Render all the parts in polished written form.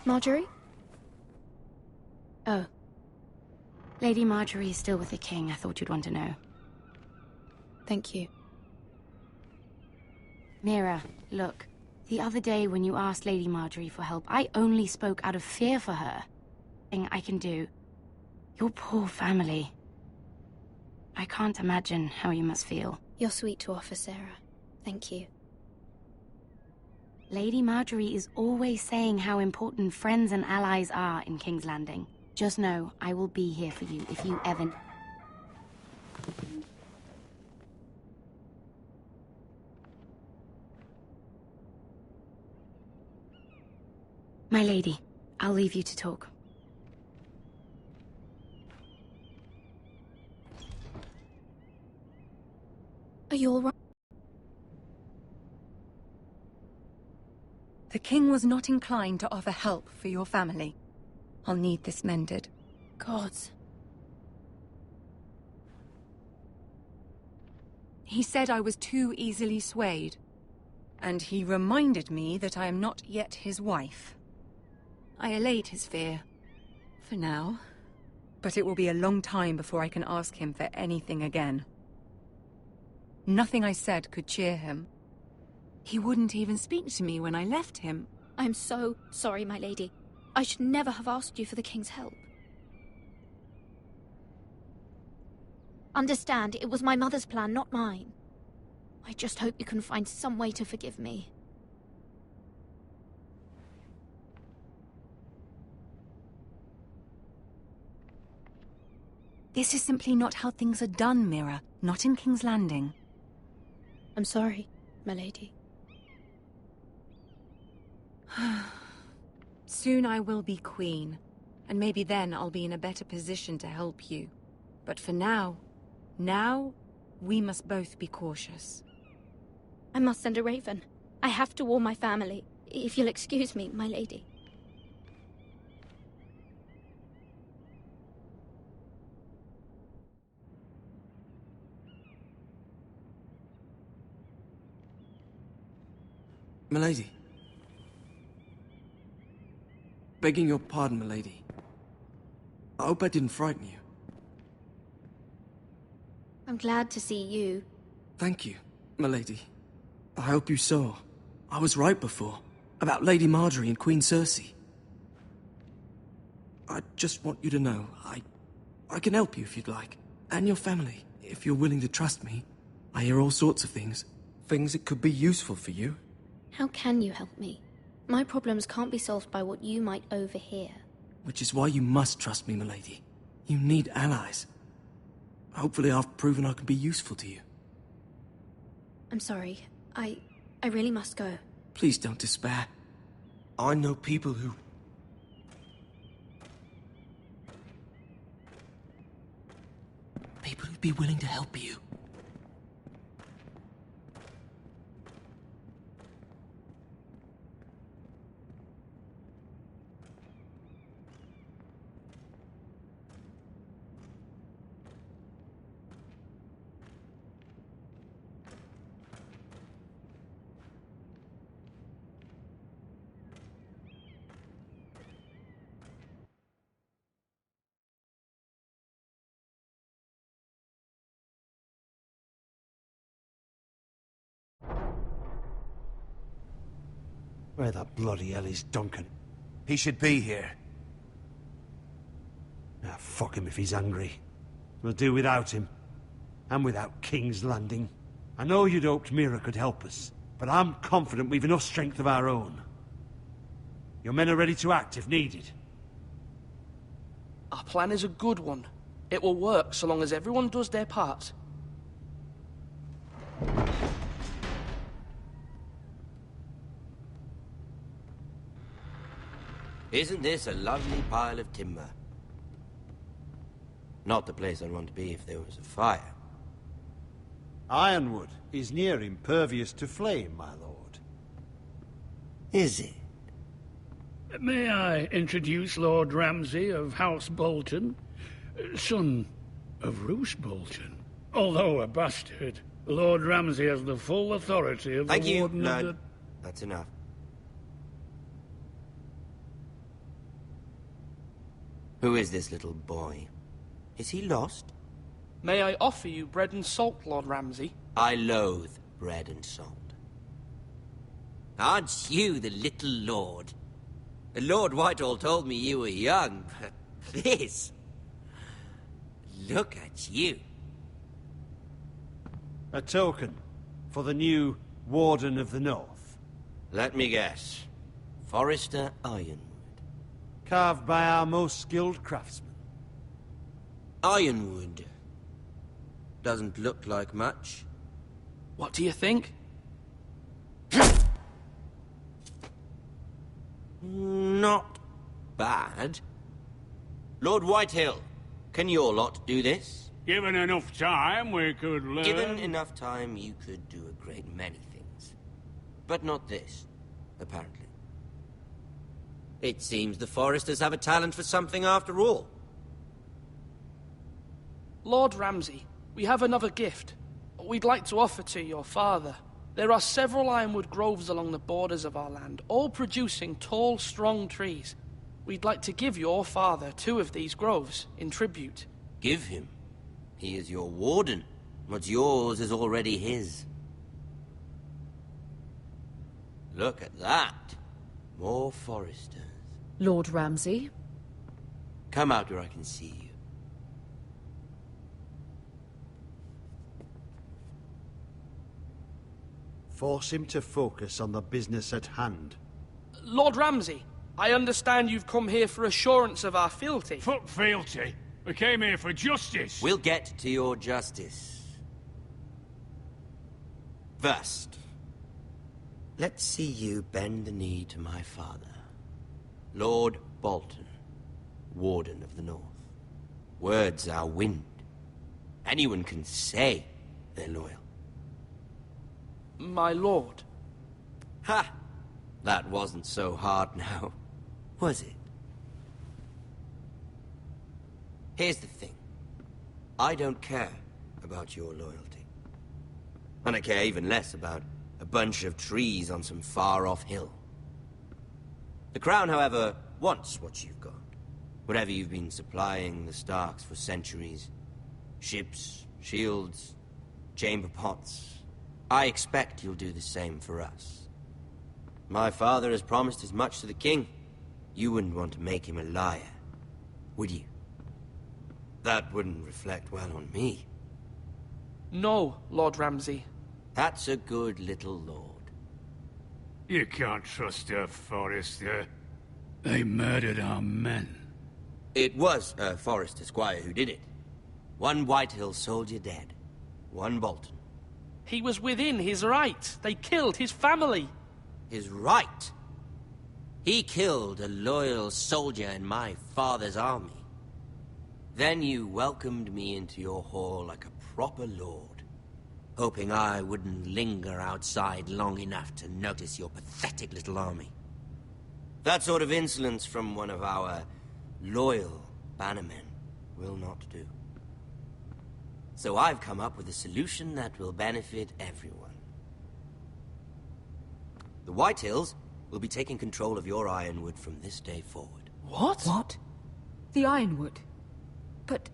Marjorie? Oh. Lady Marjorie is still with the king. I thought you'd want to know. Thank you. Mira, look. The other day when you asked Lady Marjorie for help, I only spoke out of fear for her. Thing I can do. Your poor family. I can't imagine how you must feel. You're sweet to offer, Sarah. Thank you. Lady Marjorie is always saying how important friends and allies are in King's Landing. Just know, I will be here for you if you ever... My lady, I'll leave you to talk. Are you all right? The king was not inclined to offer help for your family. I'll need this mended. Gods. He said I was too easily swayed. And he reminded me that I am not yet his wife. I allayed his fear. For now. But it will be a long time before I can ask him for anything again. Nothing I said could cheer him. He wouldn't even speak to me when I left him. I'm so sorry, my lady. I should never have asked you for the king's help. Understand, it was my mother's plan, not mine. I just hope you can find some way to forgive me. This is simply not how things are done, Mira. Not in King's Landing. I'm sorry, my lady. Soon I will be queen, and maybe then I'll be in a better position to help you. But for now, we must both be cautious. I must send a raven. I have to warn my family. If you'll excuse me, my lady. Milady. Begging your pardon, milady. I hope I didn't frighten you. I'm glad to see you. Thank you, milady. I hope you saw. I was right before. About Lady Marjorie and Queen Cersei. I just want you to know, I can help you if you'd like. And your family, if you're willing to trust me. I hear all sorts of things. Things that could be useful for you. How can you help me? My problems can't be solved by what you might overhear. Which is why you must trust me, milady. You need allies. Hopefully I've proven I can be useful to you. I'm sorry. I really must go. Please don't despair. I know people who... People who'd be willing to help you. Where the bloody hell is Duncan? He should be here. Ah, fuck him if he's hungry. We'll do without him. And without King's Landing. I know you'd hoped Mira could help us, but I'm confident we've enough strength of our own. Your men are ready to act if needed. Our plan is a good one. It will work so long as everyone does their part. Isn't this a lovely pile of timber? Not the place I'd want to be if there was a fire. Ironwood is near impervious to flame, my lord. Is it? May I introduce Lord Ramsay of House Bolton, son of Roose Bolton. Although a bastard, Lord Ramsay has the full authority of Thank the you, Warden of Lord. the... That's enough. Who is this little boy? Is he lost? May I offer you bread and salt, Lord Ramsay? I loathe bread and salt. Aren't you the little lord? Lord Whitehall told me you were young, but this... Look at you. A token for the new Warden of the North. Let me guess. Forrester Ironwood. Carved by our most skilled craftsmen. Ironwood. Doesn't look like much. What do you think? Not bad. Lord Whitehill, can your lot do this? Given enough time, we could learn. Given enough time, you could do a great many things. But not this, apparently. It seems the Foresters have a talent for something after all. Lord Ramsay, we have another gift. We'd like to offer to your father. There are several ironwood groves along the borders of our land, all producing tall, strong trees. We'd like to give your father 2 of these groves in tribute. Give him. He is your warden. What's yours is already his. Look at that. More Foresters. Lord Ramsay? Come out where I can see you. Force him to focus on the business at hand. Lord Ramsay, I understand you've come here for assurance of our fealty. Fuck fealty. We came here for justice. We'll get to your justice. First, let's see you bend the knee to my father, Lord Bolton, Warden of the North. Words are wind. Anyone can say they're loyal. My lord. Ha! That wasn't so hard now, was it? Here's the thing. I don't care about your loyalty. And I care even less about a bunch of trees on some far-off hill. The Crown, however, wants what you've got. Whatever you've been supplying the Starks for centuries. Ships, shields, chamber pots. I expect you'll do the same for us. My father has promised as much to the king. You wouldn't want to make him a liar, would you? That wouldn't reflect well on me. No, Lord Ramsay. That's a good little lord. You can't trust a Forester. They murdered our men. It was a Forester squire who did it. 1 Whitehill soldier dead. 1 Bolton. He was within his right. They killed his family. His right? He killed a loyal soldier in my father's army. Then you welcomed me into your hall like a proper lord, hoping I wouldn't linger outside long enough to notice your pathetic little army. That sort of insolence from one of our loyal bannermen will not do. So I've come up with a solution that will benefit everyone. The Whitehills will be taking control of your Ironwood from this day forward. What? What? The Ironwood? But...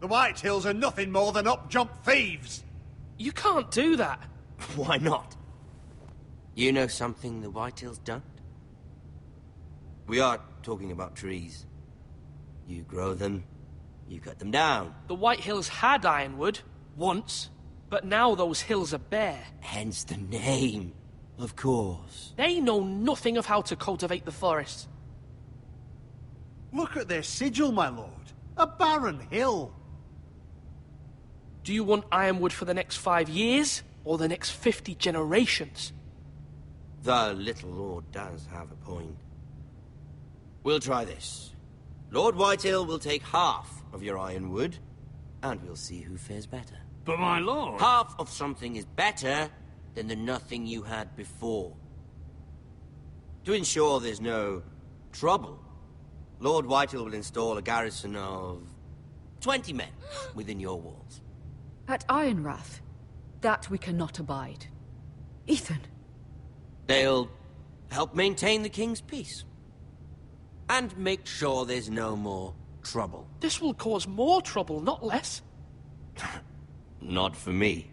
The Whitehills are nothing more than up-jump thieves! You can't do that. Why not? You know something the Whitehills don't? We are talking about trees. You grow them, you cut them down. The Whitehills had ironwood, once, but now those hills are bare. Hence the name, of course. They know nothing of how to cultivate the forest. Look at their sigil, my lord. A barren hill. Do you want ironwood for the next 5 years, or the next 50 generations? The little lord does have a point. We'll try this. Lord Whitehill will take half of your ironwood, and we'll see who fares better. But my lord... Half of something is better than the nothing you had before. To ensure there's no trouble, Lord Whitehill will install a garrison of 20 men within your walls. at Ironrath, that we cannot abide. Ethan. They'll help maintain the king's peace. And make sure there's no more trouble. This will cause more trouble, not less. Not for me.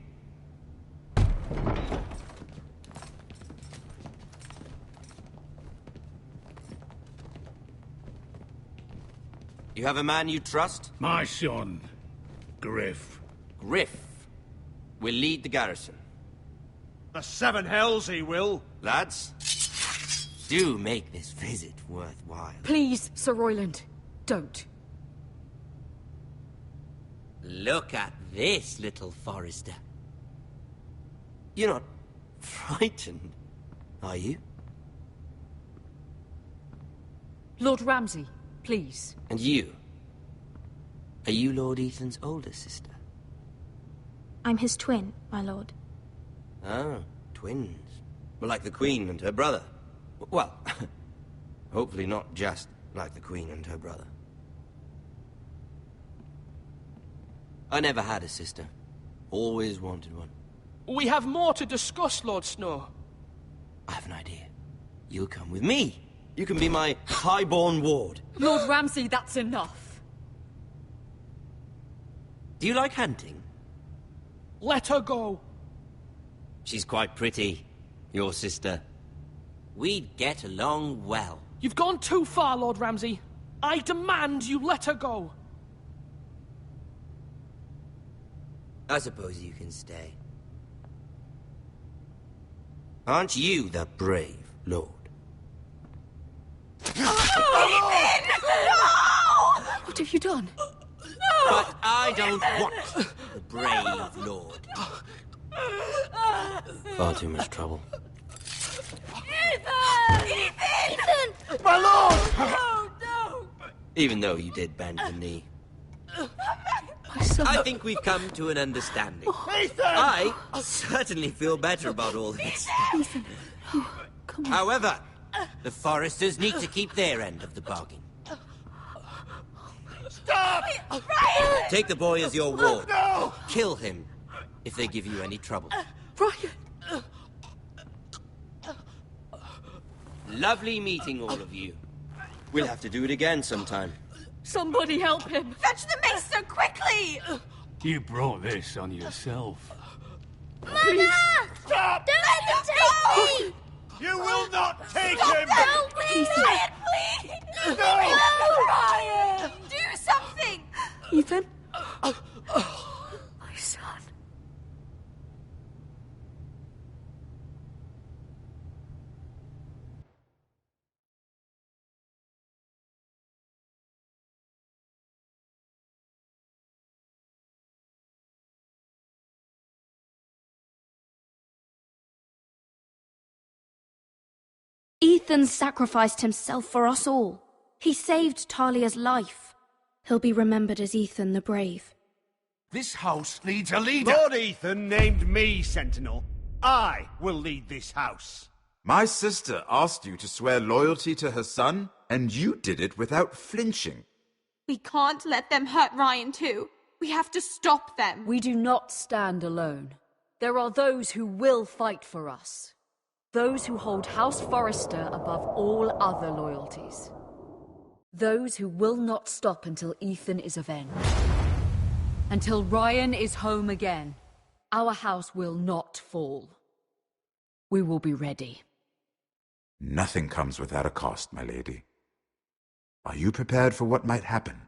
You have a man you trust? My son, Griff. Griff will lead the garrison. The Seven Hells he will. Lads, do make this visit worthwhile. Please, Sir Royland, don't. Look at this, little Forrester. You're not frightened, are you? Lord Ramsay, please. And you? Are you Lord Ethan's older sister? I'm his twin, my lord. Ah, twins. Well, like the Queen and her brother. Well, hopefully not just like the Queen and her brother. I never had a sister. Always wanted one. We have more to discuss, Lord Snow. I have an idea. You'll come with me. You can be my highborn ward. Lord Ramsay, that's enough. Do you like hunting? Let her go. She's quite pretty, your sister. We'd get along well. You've gone too far, Lord Ramsay. I demand you let her go. I suppose you can stay. Aren't you the brave lord? What have you done? But I don't want the brave lord. Far too much trouble. Ethan! My lord! No, no! Even though you did bend the knee. My son. I think we've come to an understanding. Ethan! I certainly feel better about all this. Ethan. Oh, come on. However, the Forresters need to keep their end of the bargain. Stop! Ryan! Take the boy as your ward. No! Kill him if they give you any trouble. Ryan! Lovely meeting all of you. We'll have to do it again sometime. Somebody help him! Fetch the maester quickly! You brought this on yourself. Mother! Stop! Don't let them take me! You will not take Stop him! them! Ryan, please! No! Ryan! Do something! Ethan? My son. Ethan sacrificed himself for us all. He saved Talia's life. He'll be remembered as Ethan the Brave. This house needs a leader. Lord Ethan named me Sentinel. I will lead this house. My sister asked you to swear loyalty to her son, and you did it without flinching. We can't let them hurt Ryan too. We have to stop them. We do not stand alone. There are those who will fight for us. Those who hold House Forrester above all other loyalties. Those who will not stop until Ethan is avenged. Until Ryan is home again, our house will not fall. We will be ready. Nothing comes without a cost, my lady. Are you prepared for what might happen?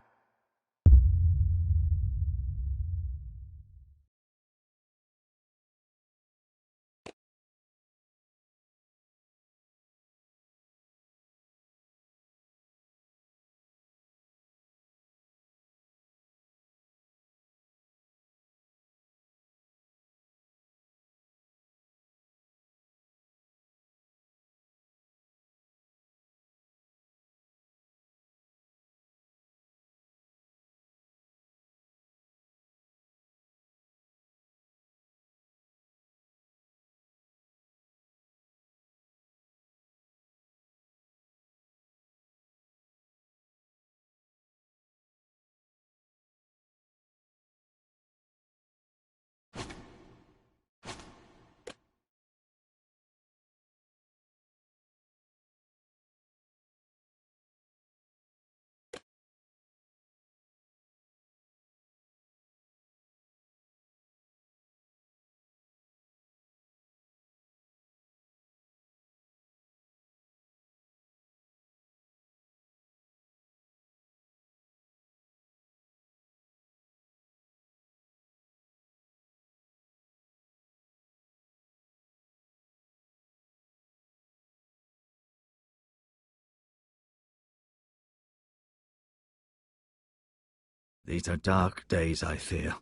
These are dark days, I fear.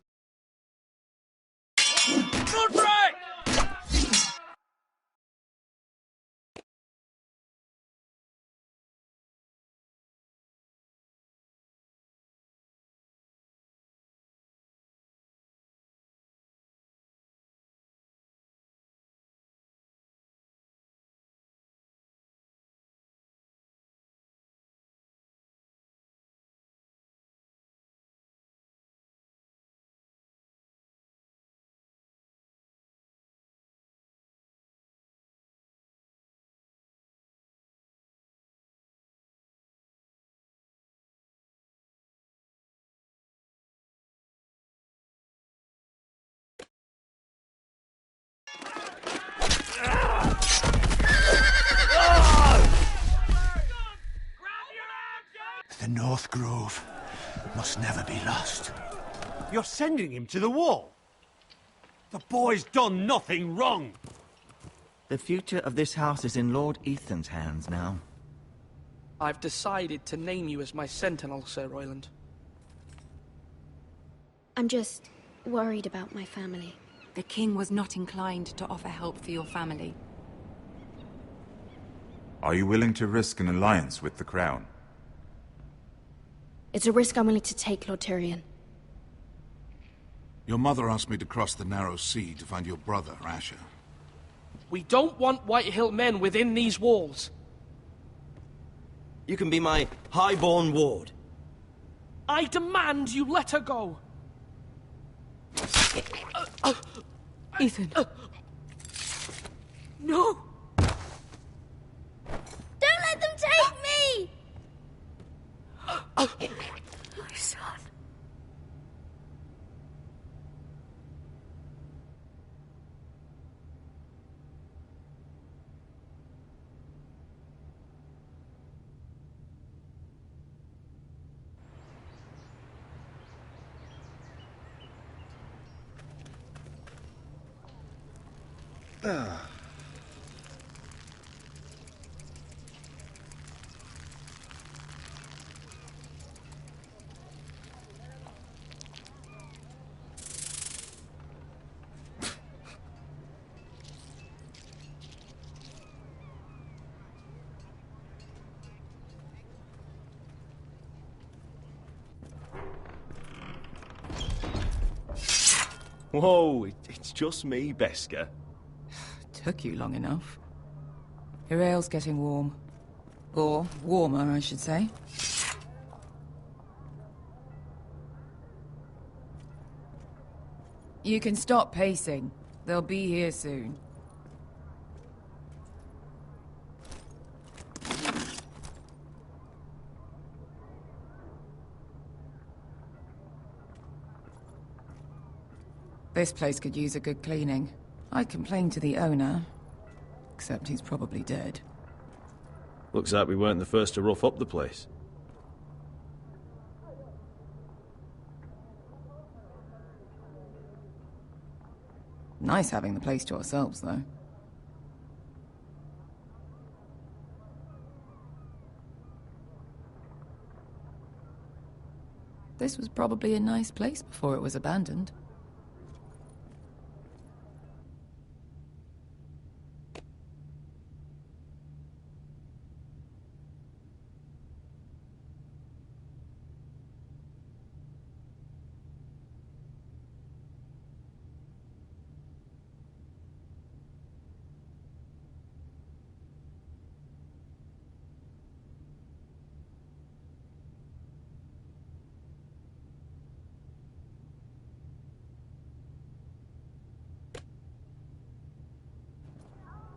The North Grove must never be lost. You're sending him to the wall? The boy's done nothing wrong. The future of this house is in Lord Ethan's hands now. I've decided to name you as my sentinel, Sir Royland. I'm just worried about my family. The king was not inclined to offer help for your family. Are you willing to risk an alliance with the Crown? It's a risk I'm willing to take, Lord Tyrion. Your mother asked me to cross the narrow sea to find your brother, Asher. We don't want Whitehill men within these walls. You can be my highborn ward. I demand you let her go. Ethan. No! Don't let them take me! My son. Whoa, it's just me, Beskha. Took you long enough. Your ale's getting warm. Or warmer, I should say. You can stop pacing. They'll be here soon. This place could use a good cleaning. I complained to the owner, except he's probably dead. Looks like we weren't the first to rough up the place. Nice having the place to ourselves, though. This was probably a nice place before it was abandoned.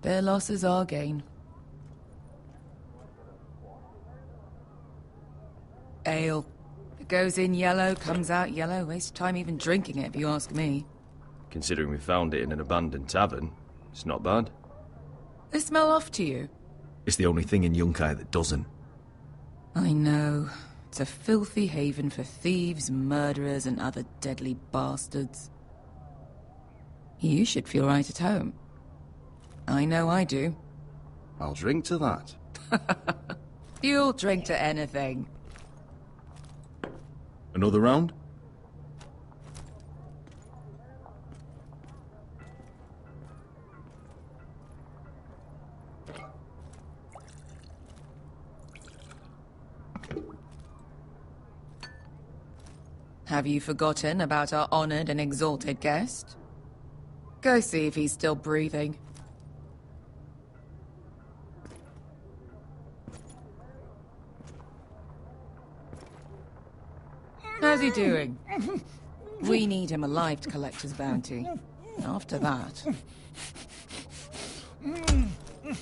Their loss is our gain. Ale. It goes in yellow, comes out yellow. Waste time even drinking it, if you ask me. Considering we found it in an abandoned tavern, it's not bad. They smell off to you? It's the only thing in Yunkai that doesn't. I know. It's a filthy haven for thieves, murderers, and other deadly bastards. You should feel right at home. I know I do. I'll drink to that. You'll drink to anything. Another round? Have you forgotten about our honored and exalted guest? Go see if he's still breathing. How's he doing? We need him alive to collect his bounty. After that...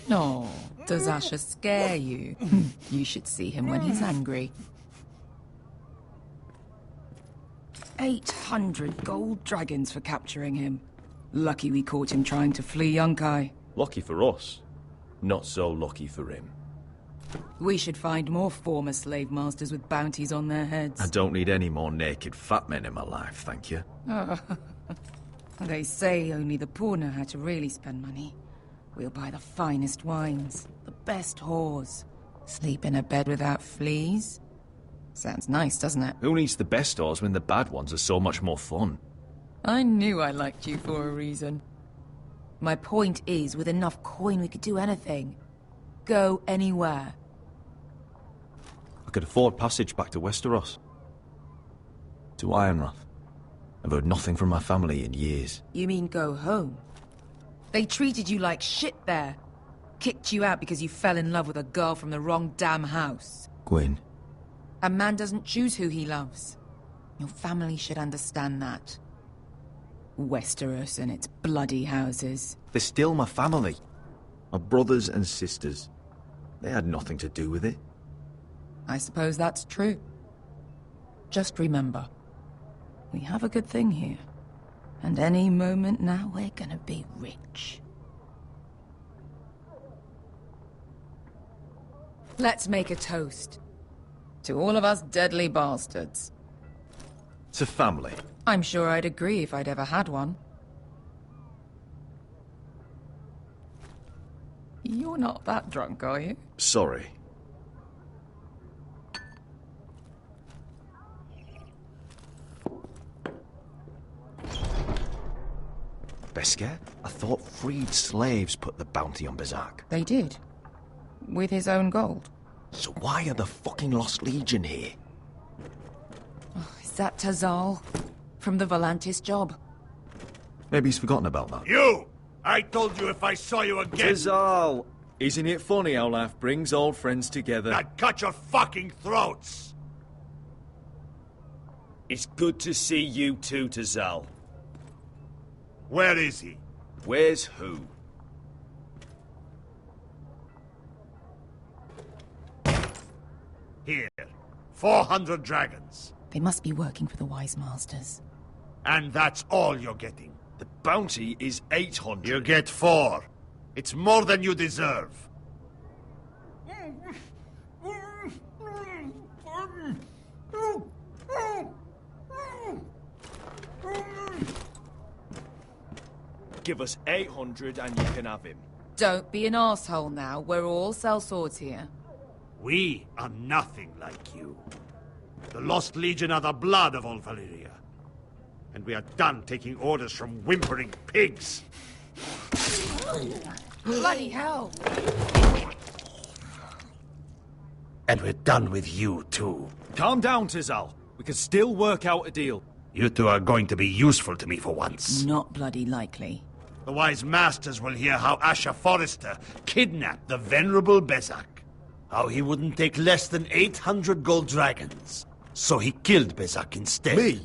No, does Asher scare you? You should see him when he's angry. 800 gold dragons for capturing him. Lucky we caught him trying to flee Yunkai. Lucky for us. Not so lucky for him. We should find more former slave masters with bounties on their heads. I don't need any more naked fat men in my life, thank you. They say only the poor know how to really spend money. We'll buy the finest wines, the best whores, sleep in a bed without fleas. Sounds nice, doesn't it? Who needs the best stores when the bad ones are so much more fun? I knew I liked you for a reason. My point is, with enough coin we could do anything. Go anywhere. I could afford passage back to Westeros. To Ironrath. I've heard nothing from my family in years. You mean go home? They treated you like shit there. Kicked you out because you fell in love with a girl from the wrong damn house. Gwyn. A man doesn't choose who he loves. Your family should understand that. Westeros and its bloody houses. They're still my family. My brothers and sisters. They had nothing to do with it. I suppose that's true. Just remember, we have a good thing here. And any moment now, we're gonna be rich. Let's make a toast. To all of us deadly bastards. To family. I'm sure I'd agree if I'd ever had one. You're not that drunk, are you? Sorry. Beskar? I thought freed slaves put the bounty on Berserk. They did. With his own gold. So why are the fucking Lost Legion here? Oh, is that Tazal? From the Volantis job? Maybe he's forgotten about that. You! I told you if I saw you again... Tazal! Isn't it funny how life brings old friends together? I'd cut your fucking throats! It's good to see you too, Tazal. Where is he? Where's who? Here. 400 dragons. They must be working for the Wise Masters. And that's all you're getting. The bounty is 800. You get 4. It's more than you deserve. Give us 800 and you can have him. Don't be an asshole now. We're all sellswords here. We are nothing like you. The Lost Legion are the blood of all Valyria. And we are done taking orders from whimpering pigs. Bloody hell! And we're done with you, too. Calm down, Tazal. We can still work out a deal. You two are going to be useful to me for once. Not bloody likely. The Wise Masters will hear how Asher Forrester kidnapped the venerable Bezzak. How he wouldn't take less than 800 gold dragons. So he killed Bezzak instead. Me?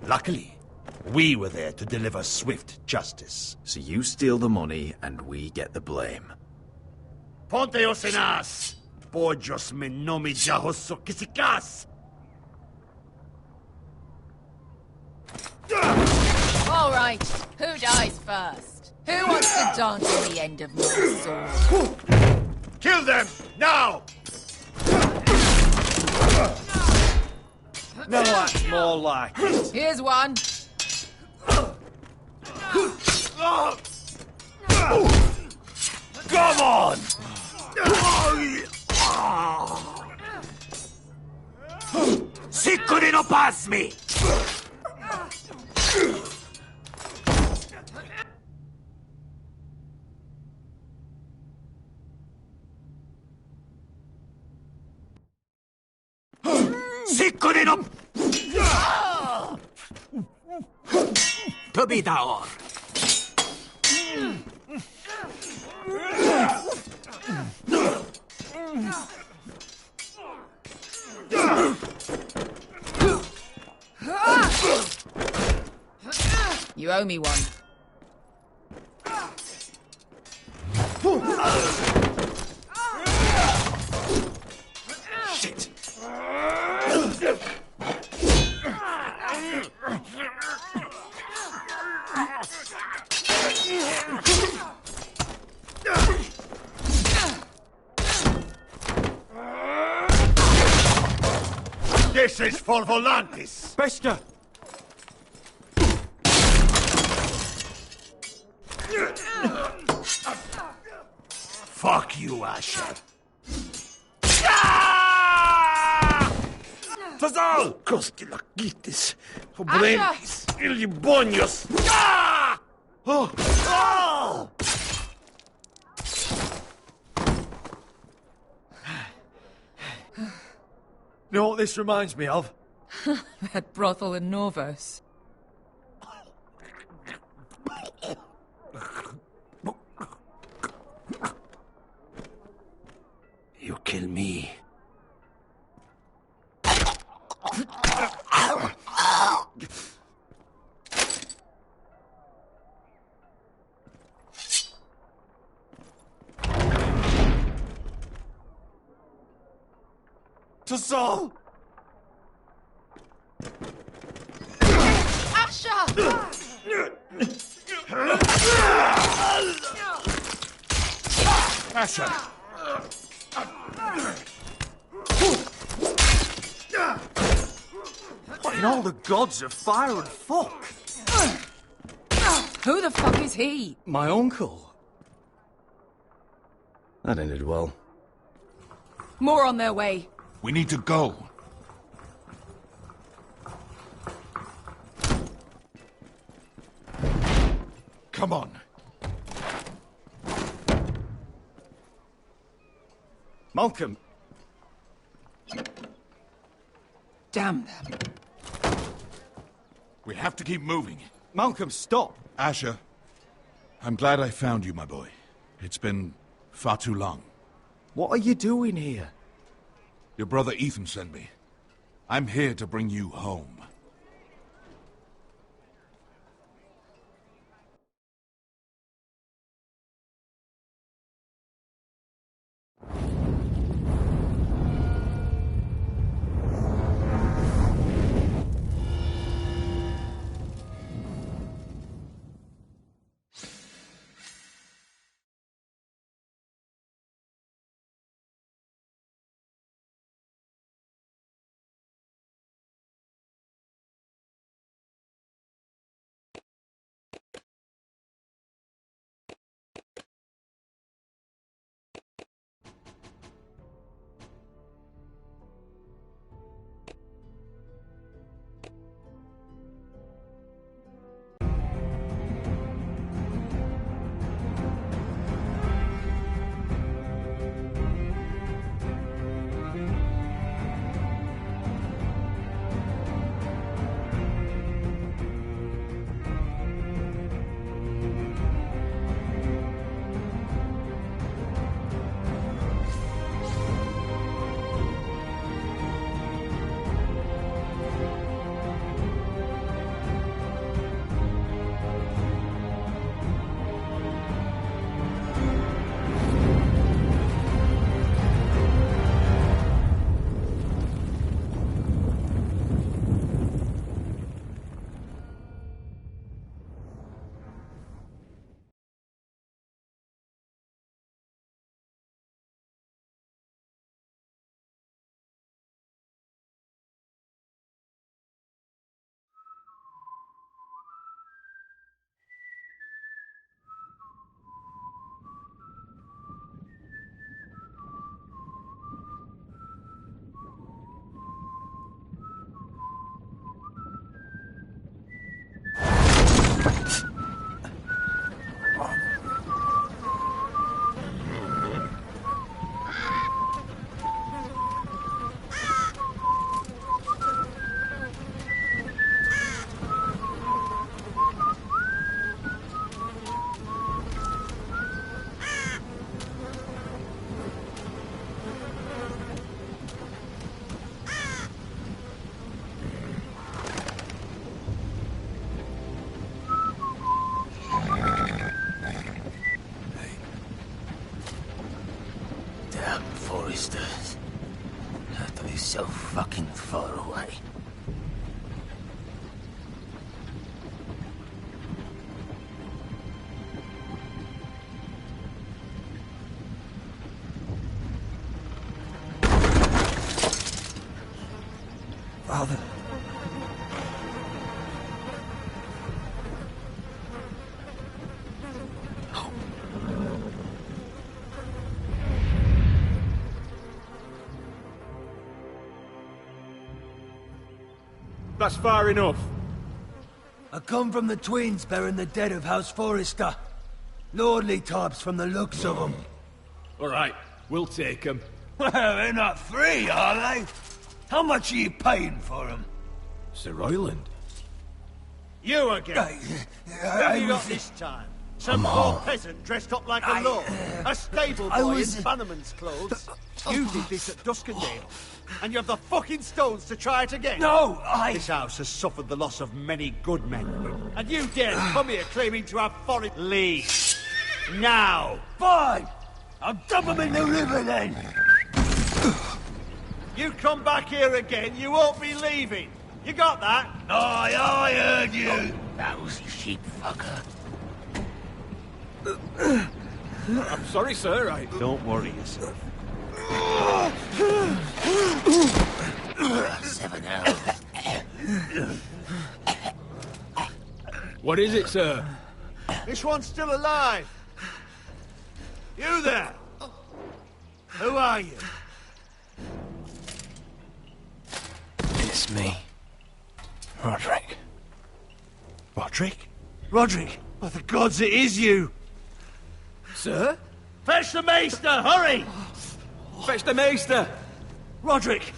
Luckily, we were there to deliver swift justice. So you steal the money and we get the blame. Ponteos en as! Pojos me nomi jahoso kisikas! All right, who dies first? Who wants to dance on the end of my sword? Kill them, now! No, that's more like it. Here's one. Come on! Sikuri no pas! pass me! Sikkuninum! Tobidaor! You owe me one. Shit! This is for Volantis! Bester! Fuck you, Asher. Tazal! Koskilakitis, Obrenkis, Ilibonios! Oh! Oh! You know what this reminds me of? That brothel in Norvos. You kill me. Tazal! Asher! Asher! What in all the gods of fire and fuck? Who the fuck is he? My uncle. That ended well. More on their way. We need to go. Come on. Malcolm. Damn them. We have to keep moving. Malcolm, stop. Asher, I'm glad I found you, my boy. It's been far too long. What are you doing here? Your brother Ethan sent me. I'm here to bring you home. That's far enough. I come from the twins bearing the dead of House Forrester. Lordly types from the looks of them. All right, we'll take them. Well, they're not free, are they? How much are you paying for them? Sir Royland. You again. What have you got this time? Some poor peasant dressed up like a lord. A stable boy in Bannerman's clothes. You did this at Duskendale. And you have the fucking stones to try it again? No, This house has suffered the loss of many good men. And you dare come here claiming to have forest... Leave. Now. Fine! I'll dump them in the river then! You come back here again, you won't be leaving. You got that? Aye, I heard you! Lousy sheep fucker. I'm sorry, sir, Don't worry yourself. 7 hours. What is it, sir? This one's still alive. You there? Who are you? It's me. Roderick. Roderick? Roderick? By the gods, it is you! Sir? Fetch the maester, hurry! Fetch the maester! Roderick!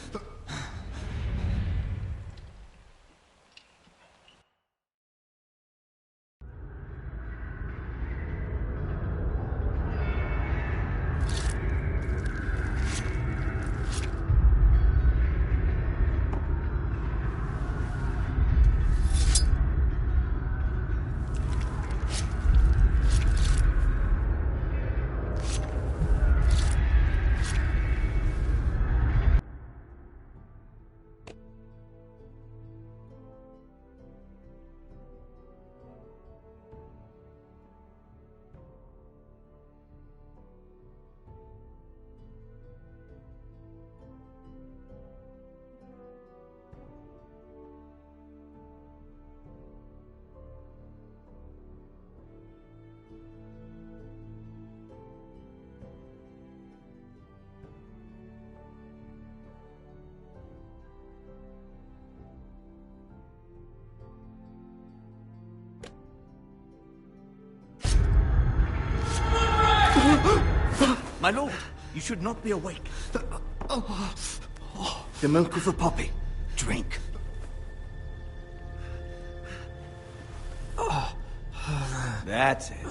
My lord, you should not be awake. The milk of the poppy. Drink. That's it.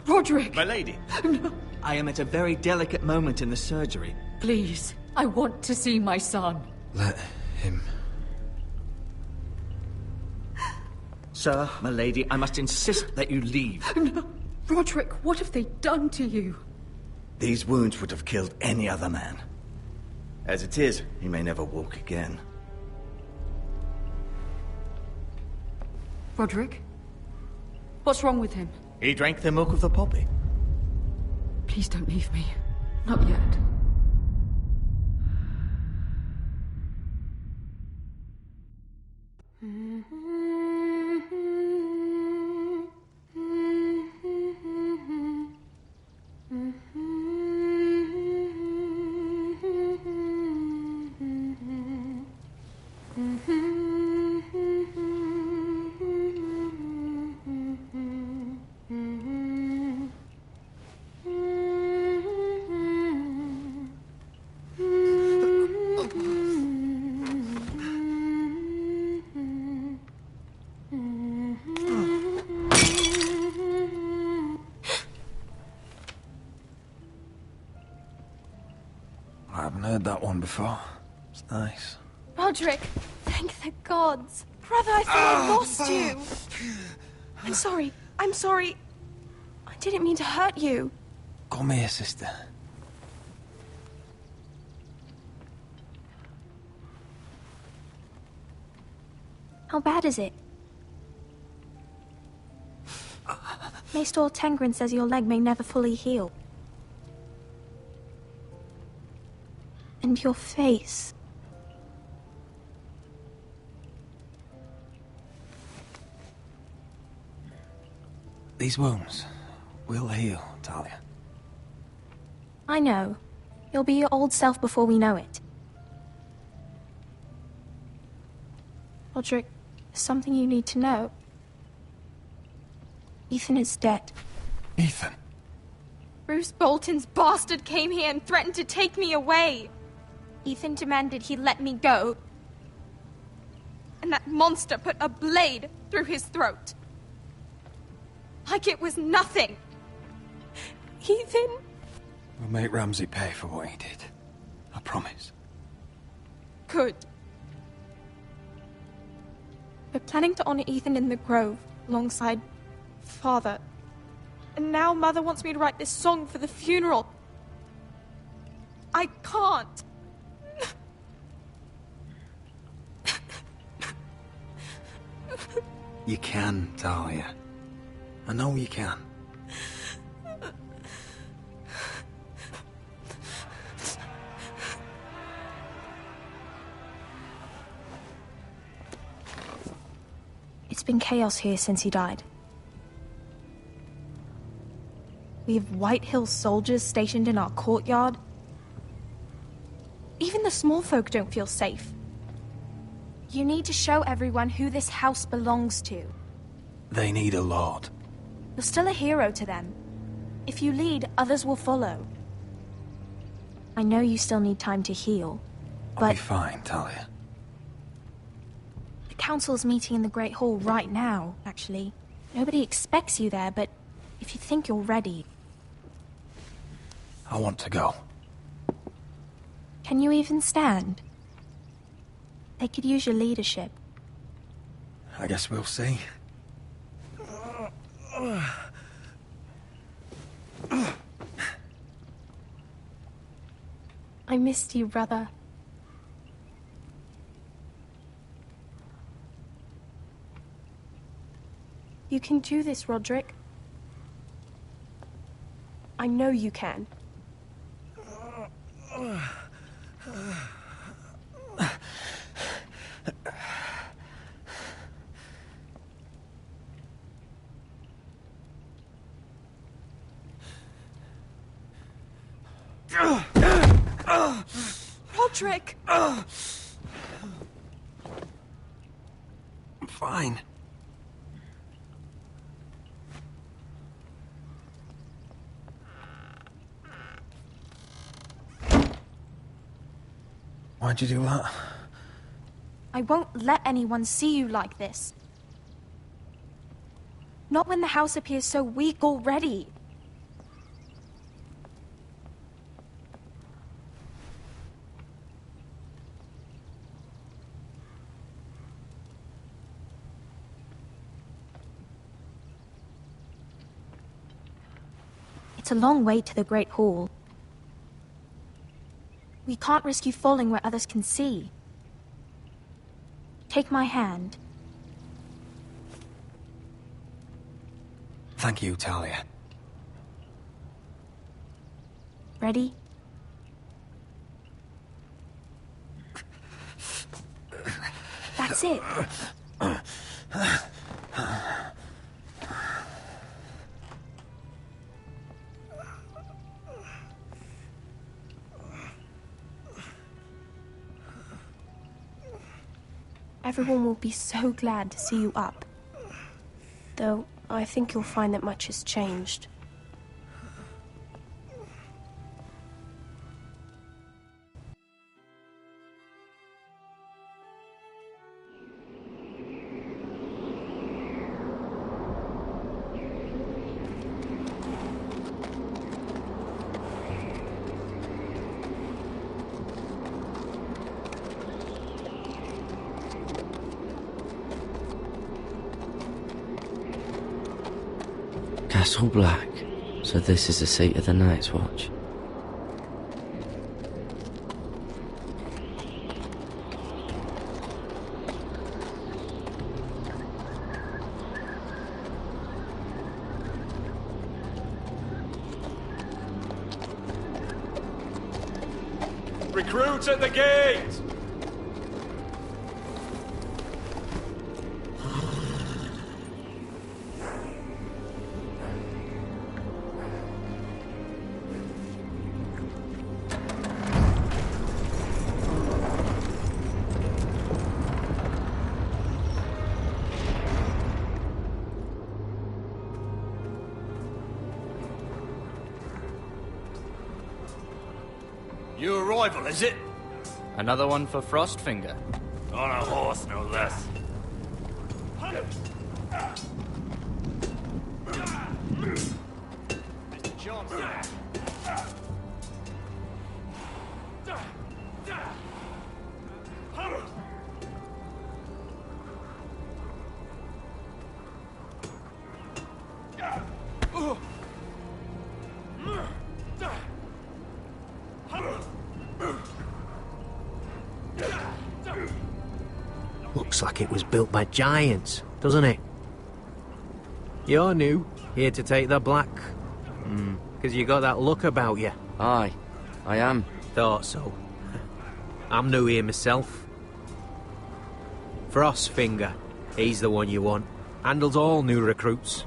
Roderick! My lady. No. I am at a very delicate moment in the surgery. Please, I want to see my son. Let him... Sir, my lady, I must insist that you leave. No. Roderick, what have they done to you? These wounds would have killed any other man. As it is, he may never walk again. Roderick? What's wrong with him? He drank the milk of the poppy. Please don't leave me. Not yet. I haven't heard that one before. It's nice. Roderick, thank the gods. Brother, I thought I lost you. I'm sorry. I'm sorry. I didn't mean to hurt you. Come here, sister. How bad is it? Maester Tengrin says your leg may never fully heal. And your face. These wounds will heal, Talia. I know. You'll be your old self before we know it. Roderick, there's something you need to know. Ethan is dead. Ethan? Roose Bolton's bastard came here and threatened to take me away. Ethan demanded he let me go. And that monster put a blade through his throat. Like it was nothing. Ethan... We'll make Ramsay pay for what he did. I promise. Good. We're planning to honor Ethan in the Grove, alongside Father. And now Mother wants me to write this song for the funeral. I can't. You can, Talia. I know you can. It's been chaos here since he died. We have White Hill soldiers stationed in our courtyard. Even the small folk don't feel safe. You need to show everyone who this house belongs to. They need a lord. You're still a hero to them. If you lead, others will follow. I know you still need time to heal, I'll be but fine, Talia. the council's meeting in the Great Hall right now, actually. Nobody expects you there, but if you think you're ready... I want to go. Can you even stand? They could use your leadership. I guess we'll see. I missed you, brother. You can do this, Roderick. I know you can. Roderick! I'm fine. Why'd you do that? I won't let anyone see you like this. Not when the house appears so weak already. It's a long way to the Great Hall. We can't risk you falling where others can see. Take my hand. Thank you, Talia. Ready? That's it. Everyone will be so glad to see you up. Though, I think you'll find that much has changed. Castle Black. So this is the seat of the Night's Watch. Recruits at the gate! New arrival, is it? Another one for Frostfinger. On a horse, no less. Mr. Johnson. Looks like it was built by giants, doesn't it? You're new, here to take the black. Because you got that look about you. Aye, I am. Thought so. I'm new here myself. Frostfinger, he's the one you want. Handles all new recruits.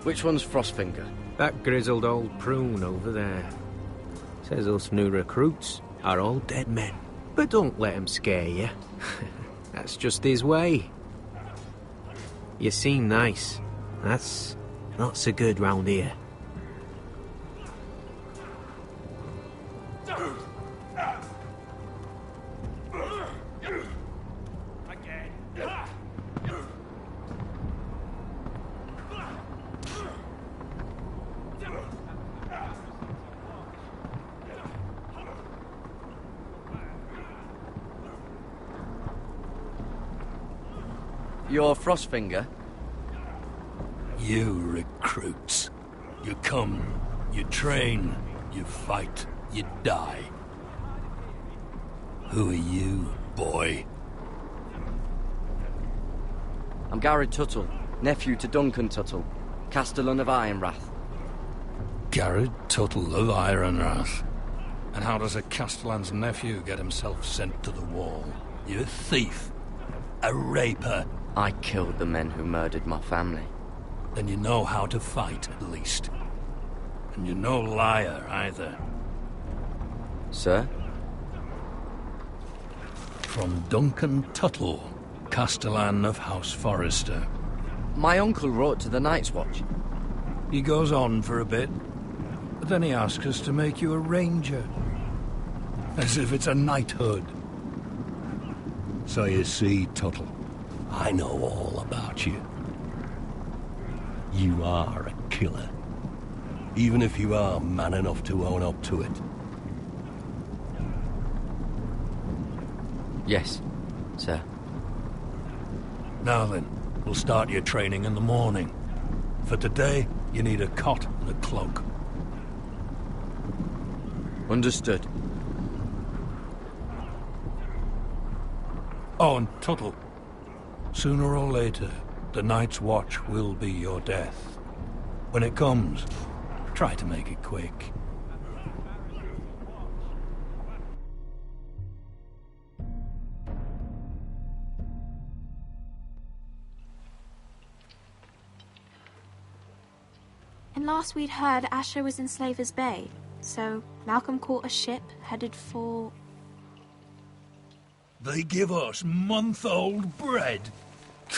Which one's Frostfinger? That grizzled old prune over there. Says us new recruits are all dead men. But don't let him scare you. That's just his way. You seem nice. That's not so good round here. You're Frostfinger? You recruits. You come, you train, you fight, you die. Who are you, boy? I'm Garrett Tuttle, nephew to Duncan Tuttle, Castellan of Ironrath. Garrett Tuttle of Ironrath. And how does a Castellan's nephew get himself sent to the wall? You a thief? A raper? I killed the men who murdered my family. Then you know how to fight, at least. And you're no liar, either. Sir? From Duncan Tuttle, Castellan of House Forrester. My uncle wrote to the Night's Watch. He goes on for a bit, but then he asks us to make you a ranger. As if it's a knighthood. So you see, Tuttle, I know all about you. You are a killer. Even if you are man enough to own up to it. Yes, sir. Now then, we'll start your training in the morning. For today, you need a cot and a cloak. Understood. Oh, and Tuttle. Sooner or later, the Night's Watch will be your death. When it comes, try to make it quick. And last we'd heard, Asher was in Slaver's Bay, so Malcolm caught a ship headed for... They give us month-old bread.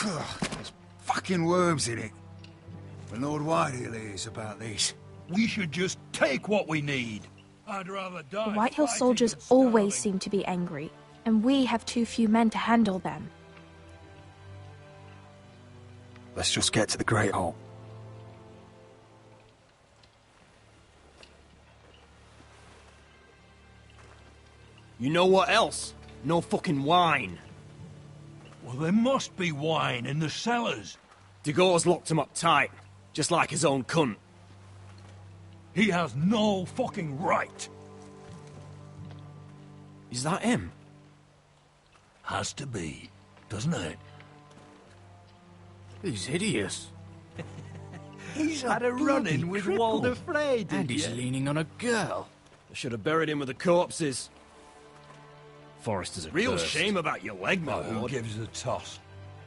There's fucking worms in it. When Lord Whitehill hears about this... We should just take what we need. I'd rather die. The Whitehill soldiers always seem to be angry, and we have too few men to handle them. Let's just get to the Great Hall. You know what else? No fucking wine. Well, there must be wine in the cellars. Degor's locked him up tight, just like his own cunt. He has no fucking right. Is that him? Has to be, doesn't it? He's hideous. He's had a run-in with Walder Frey, And he's leaning on a girl. I should have buried him with the corpses. Forrester's a Real cursed. shame about your leg, my Who lord. gives a toss?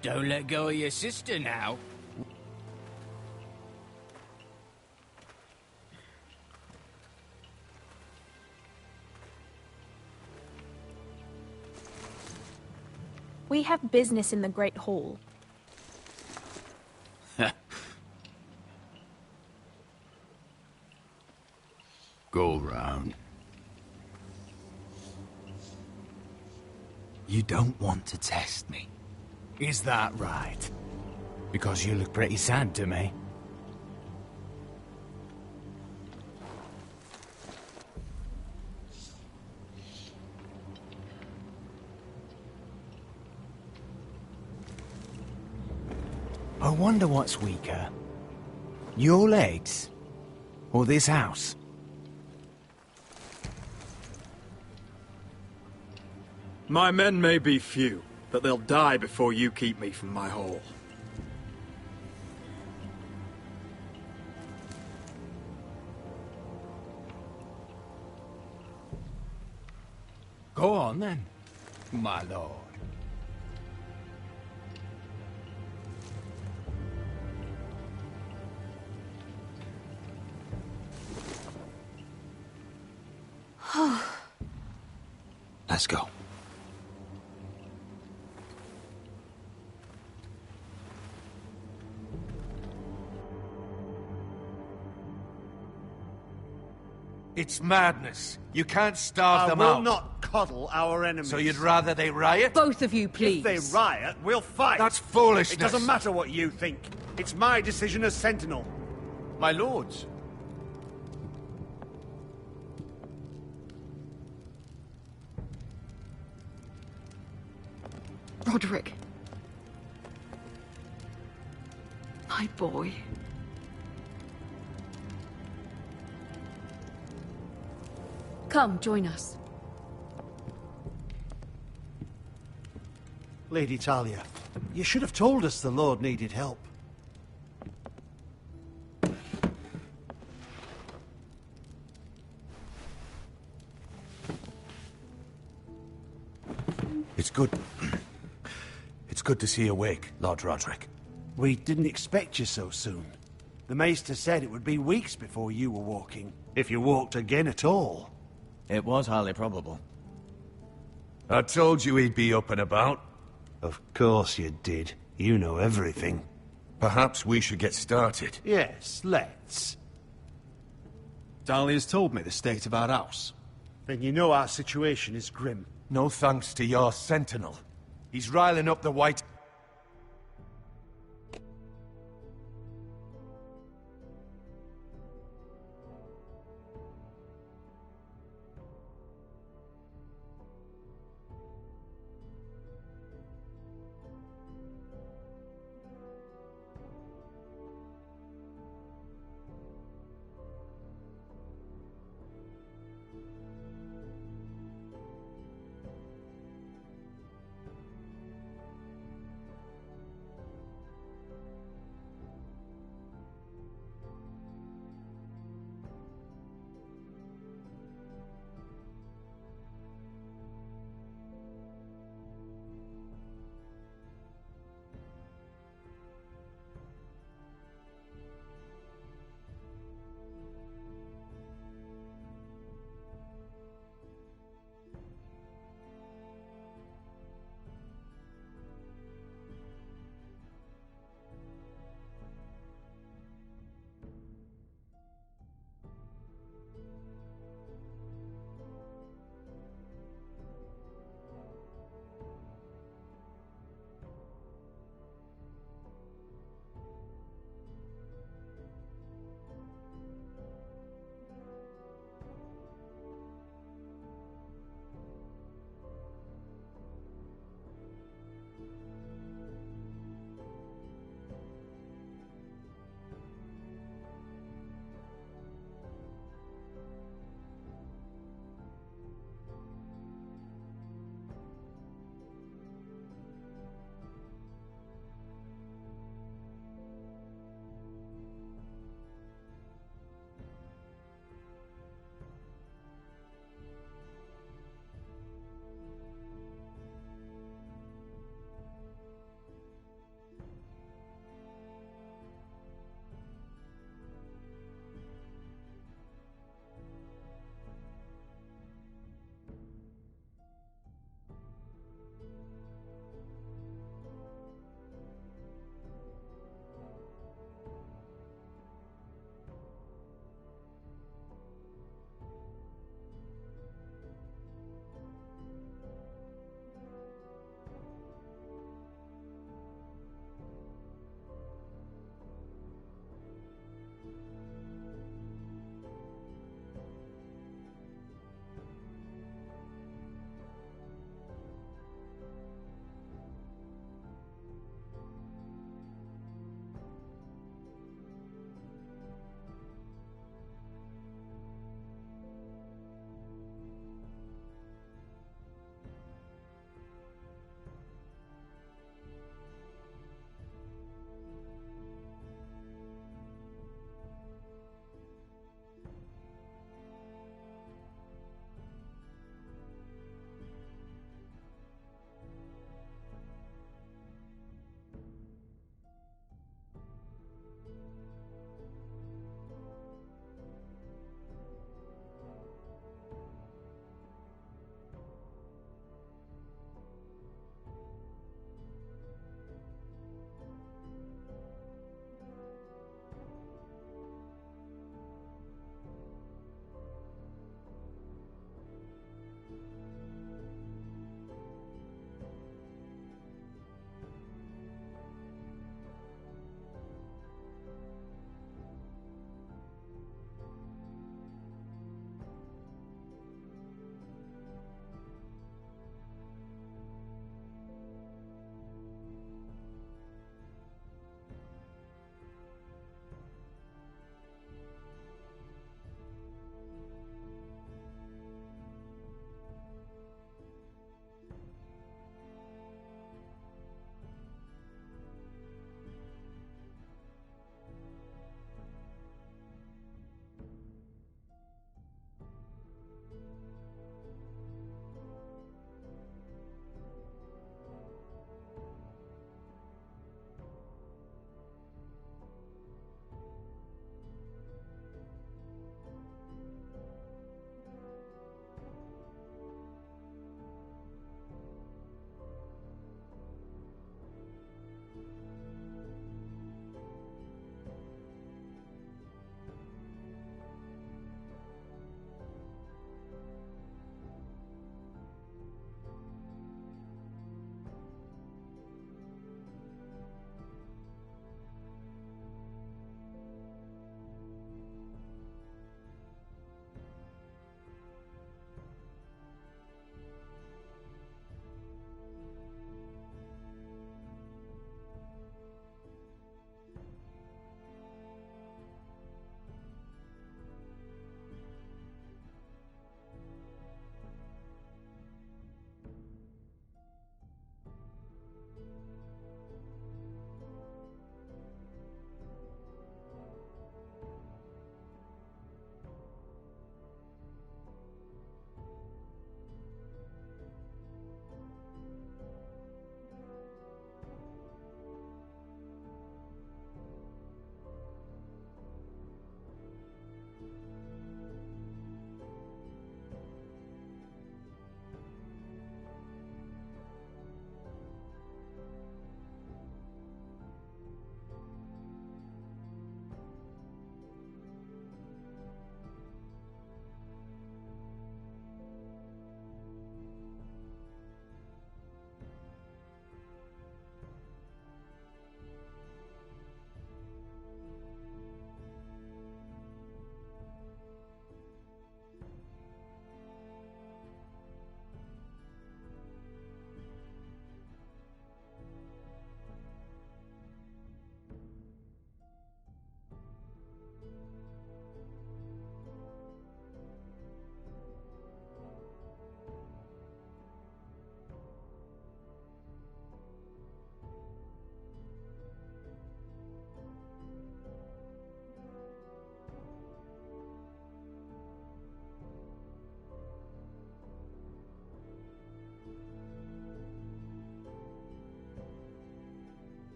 Don't let go of your sister now. We have business in the Great Hall. Go round. You don't want to test me. Is that right? Because you look pretty sad to me. I wonder what's weaker. Your legs? Or this house? My men may be few, but they'll die before you keep me from my hall. Go on then, my lord. Let's go. It's madness. You can't starve them out. I will not coddle our enemies. So you'd rather they riot? Both of you, please. If they riot, we'll fight. That's foolishness. It doesn't matter what you think. It's my decision as Sentinel. My lords. Roderick. My boy. Come, join us. Lady Talia, you should have told us the Lord needed help. It's good. It's good to see you awake, Lord Roderick. We didn't expect you so soon. The Maester said it would be weeks before you were walking, if you walked again at all. It was highly probable. I told you he'd be up and about. Of course you did. You know everything. Perhaps we should get started. Yes, let's. Talia's told me the state of our house. Then you know our situation is grim. No thanks to your sentinel. He's riling up the White...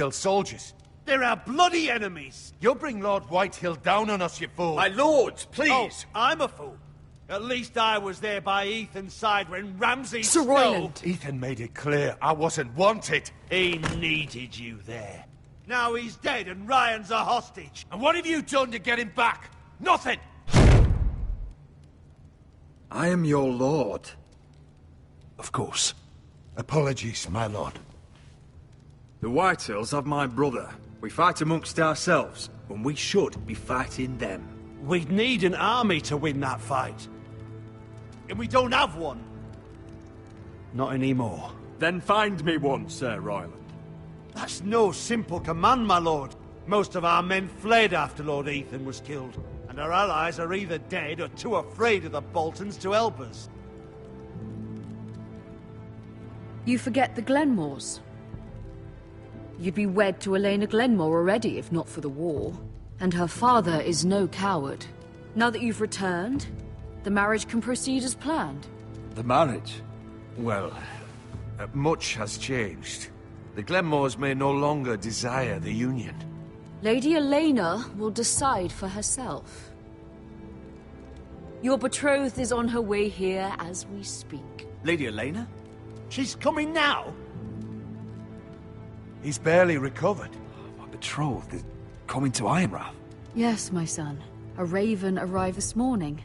Whitehill soldiers. They're our bloody enemies! You'll bring Lord Whitehill down on us, you fool! My lords, please! Oh, I'm a fool. At least I was there by Ethan's side when Ramsay Sir Royland! Ethan made it clear I wasn't wanted. He needed you there. Now he's dead and Ryan's a hostage. And what have you done to get him back? Nothing! I am your lord. Of course. Apologies, my lord. The Whitehills have my brother. We fight amongst ourselves, when we should be fighting them. We'd need an army to win that fight. And we don't have one. Not anymore. Then find me one, Sir Royland. That's no simple command, my lord. Most of our men fled after Lord Ethan was killed, and our allies are either dead or too afraid of the Boltons to help us. You forget the Glenmores. You'd be wed to Elena Glenmore already, if not for the war. And her father is no coward. Now that you've returned, the marriage can proceed as planned. The marriage? Well, much has changed. The Glenmores may no longer desire the union. Lady Elena will decide for herself. Your betrothed is on her way here as we speak. Lady Elena? She's coming now? He's barely recovered. My betrothed is coming to Ironrath. Yes, my son. A raven arrived this morning.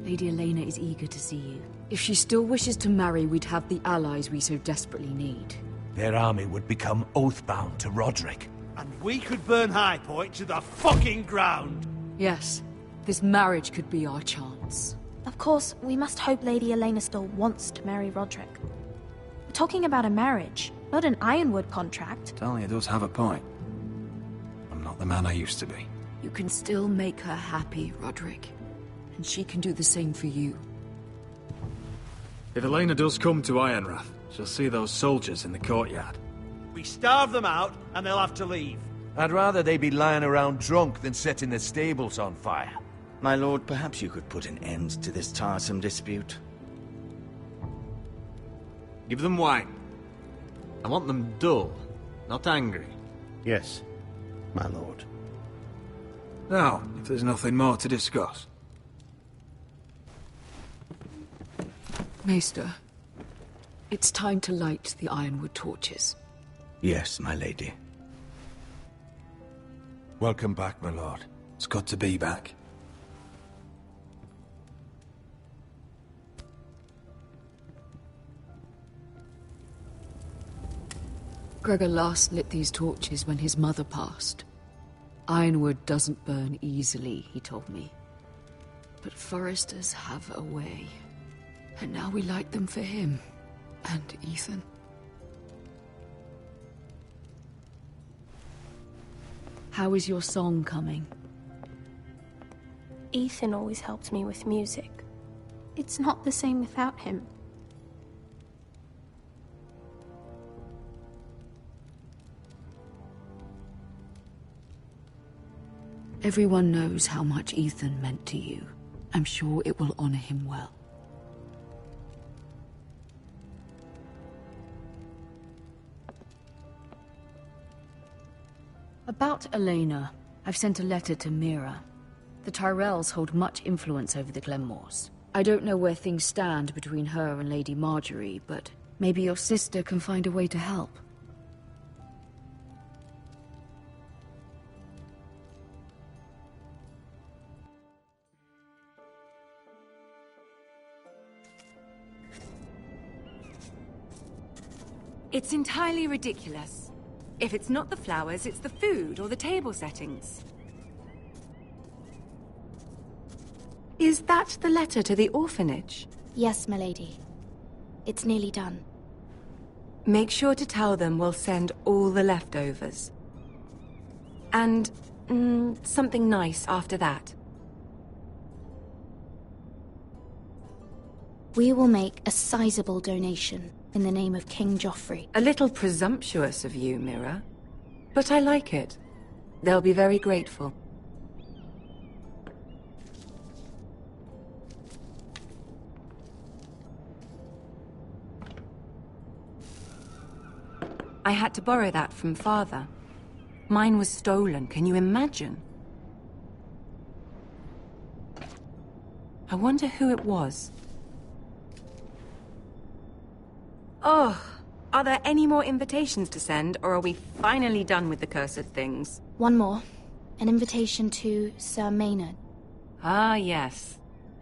Lady Elena is eager to see you. If she still wishes to marry, we'd have the allies we so desperately need. Their army would become oathbound to Roderick. And we could burn High Point to the fucking ground! Yes. This marriage could be our chance. Of course, we must hope Lady Elena still wants to marry Roderick. We're talking about a marriage, not an Ironwood contract. Talia does have a point. I'm not the man I used to be. You can still make her happy, Roderick. And she can do the same for you. If Elena does come to Ironrath, she'll see those soldiers in the courtyard. We starve them out, and they'll have to leave. I'd rather they be lying around drunk than setting the stables on fire. My lord, perhaps you could put an end to this tiresome dispute. Give them wine. I want them dull, not angry. Yes, my lord. Now, if there's nothing more to discuss. Maester, it's time to light the Ironwood torches. Yes, my lady. Welcome back, my lord. It's good to be back. Gregor last lit these torches when his mother passed. Ironwood doesn't burn easily, he told me. But foresters have a way. And now we light them for him. And Ethan. How is your song coming? Ethan always helped me with music. It's not the same without him. Everyone knows how much Ethan meant to you. I'm sure it will honor him well. About Elena, I've sent a letter to Mira. The Tyrells hold much influence over the Glenmores. I don't know where things stand between her and Lady Marjorie, but maybe your sister can find a way to help. It's entirely ridiculous. If it's not the flowers, it's the food or the table settings. Is that the letter to the orphanage? Yes, my lady. It's nearly done. Make sure to tell them we'll send all the leftovers. And, something nice after that. We will make a sizable donation in the name of King Joffrey. A little presumptuous of you, Mira. But I like it. They'll be very grateful. I had to borrow that from Father. Mine was stolen, can you imagine? I wonder who it was. Oh, are there any more invitations to send, or are we finally done with the cursed things? One more. An invitation to Sir Maynard. Ah, yes.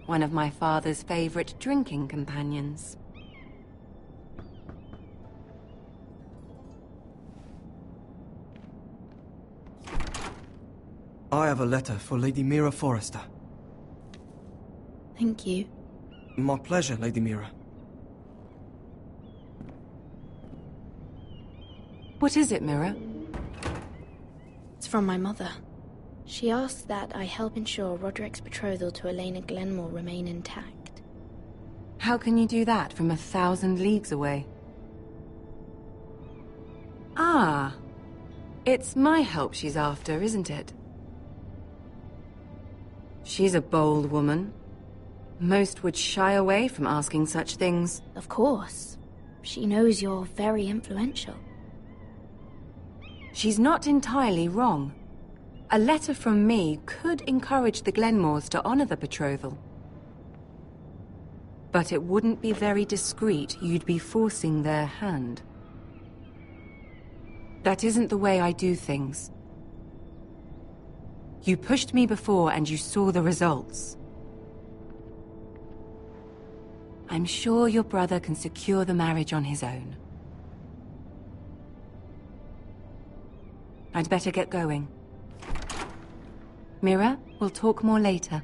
One of my father's favorite drinking companions. I have a letter for Lady Mira Forrester. Thank you. My pleasure, Lady Mira. What is it, Mira? It's from my mother. She asks that I help ensure Roderick's betrothal to Elena Glenmore remain intact. How can you do that from 1,000 leagues away? Ah, it's my help she's after, isn't it? She's a bold woman. Most would shy away from asking such things. Of course. She knows you're very influential. She's not entirely wrong. A letter from me could encourage the Glenmores to honor the betrothal. But it wouldn't be very discreet. You'd be forcing their hand. That isn't the way I do things. You pushed me before and you saw the results. I'm sure your brother can secure the marriage on his own. I'd better get going. Mira, we'll talk more later.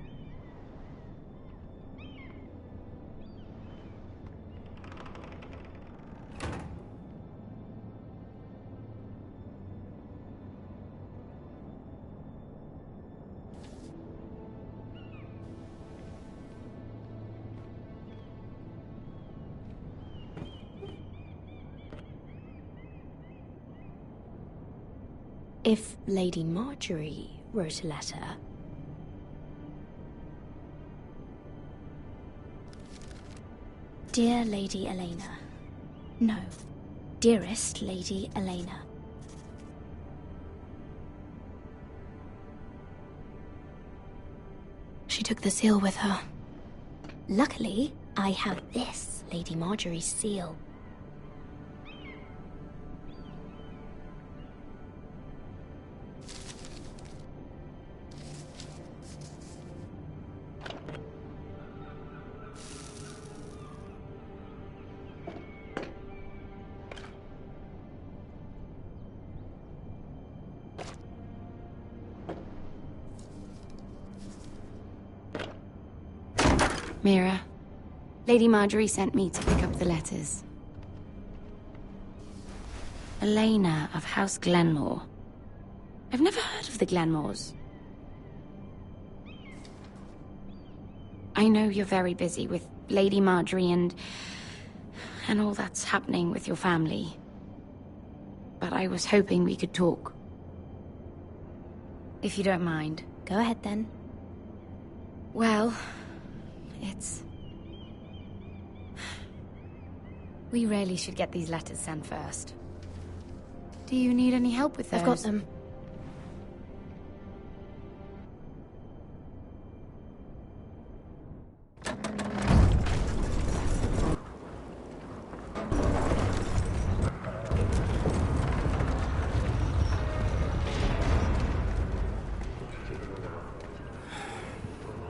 If Lady Marjorie wrote a letter... Dear Lady Elena. No. Dearest Lady Elena. She took the seal with her. Luckily, I have this Lady Marjorie's seal. Mira, Lady Marjorie sent me to pick up the letters. Elena of House Glenmore. I've never heard of the Glenmores. I know you're very busy with Lady Marjorie and all that's happening with your family. But I was hoping we could talk. If you don't mind. Go ahead then. Well... We really should get these letters sent first. Do you need any help with those? I've got them.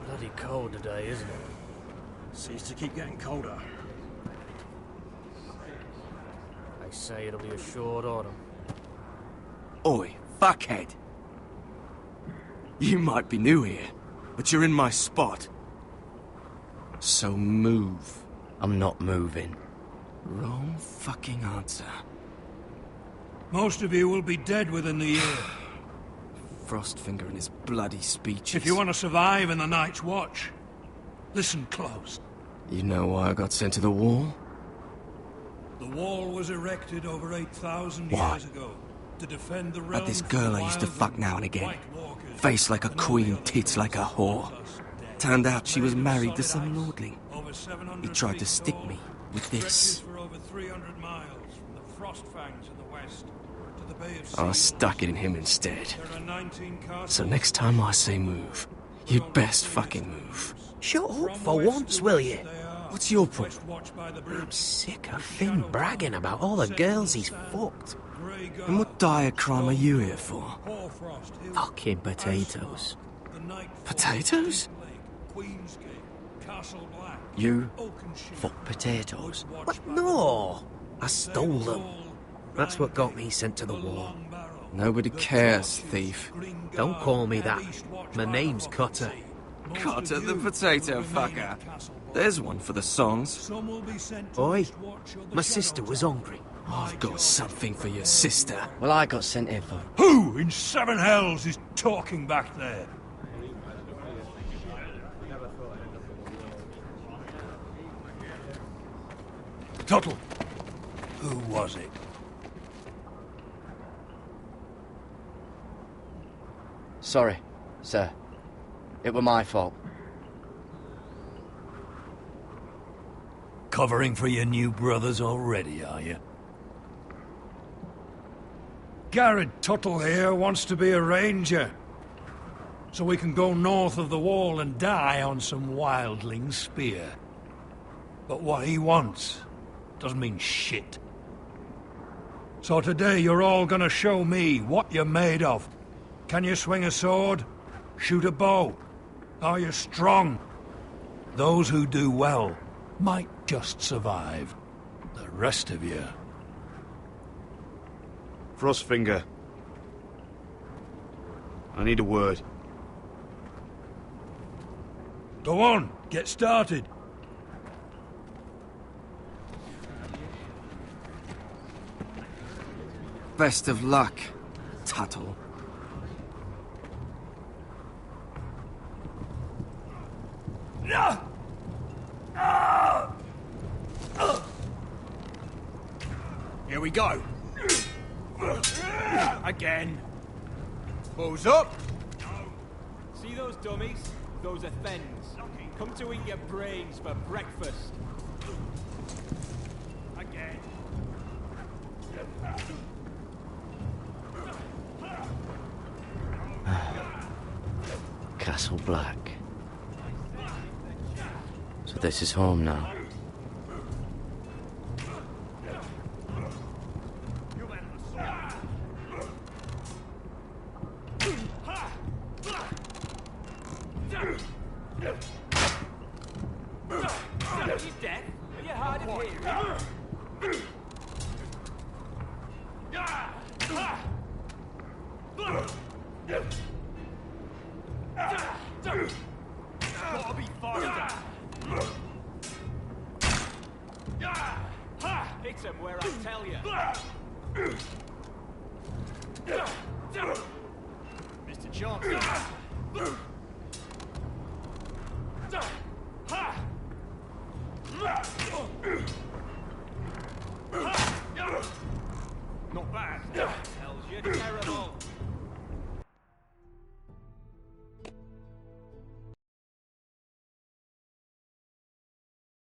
Bloody cold today, isn't it? Seems to keep getting colder. They say it'll be a short autumn. Oi, fuckhead. You might be new here, but you're in my spot. So move. I'm not moving. Wrong fucking answer. Most of you will be dead within the year. Frostfinger and his bloody speeches. If you want to survive in the Night's Watch, listen close. You know why I got sent to the wall? The wall was erected over 8,000 What? years ago to defend the realm. Had this girl I used to fuck now and again. Face like a queen, tits like a whore. Turned out she was married to some lordling. He tried to stick me with this. For over 300 miles from the Frostfangs in the west I stuck it in him instead. So next time I say move, you'd best fucking move. Shut up for once, will you? What's your point? I'm sick of Finn bragging about all the girls he's fucked. And what dire crime are you here for? Fucking potatoes. Potatoes? You fuck potatoes? What? No! I stole them. That's what got me sent to the war. Nobody cares, thief. Don't call me that. My name's Cutter. Cutter the potato fucker. There's one for the songs. Oi, my sister was hungry. I've got something for your sister. Well, I got sent here for... Who in seven hells is talking back there? Tuttle. Who was it? Sorry, sir. It were my fault. Covering for your new brothers already, are you? Garrett Tuttle here wants to be a ranger. So we can go north of the wall and die on some wildling spear. But what he wants doesn't mean shit. So today you're all gonna show me what you're made of. Can you swing a sword? Shoot a bow? Are you strong? Those who do well might just survive. The rest of you... Frostfinger. I need a word. Go on, get started. Best of luck, Tuttle. Here we go. Again. Bows up. See those dummies? Those are Thens. Come to eat your brains for breakfast. Again. Castle Black. So this is home now. Are you deaf? Are you hard of hearing? Gotta be faster. Hit him where I tell you. Mr. Johnson. Not bad. Tells you terrible.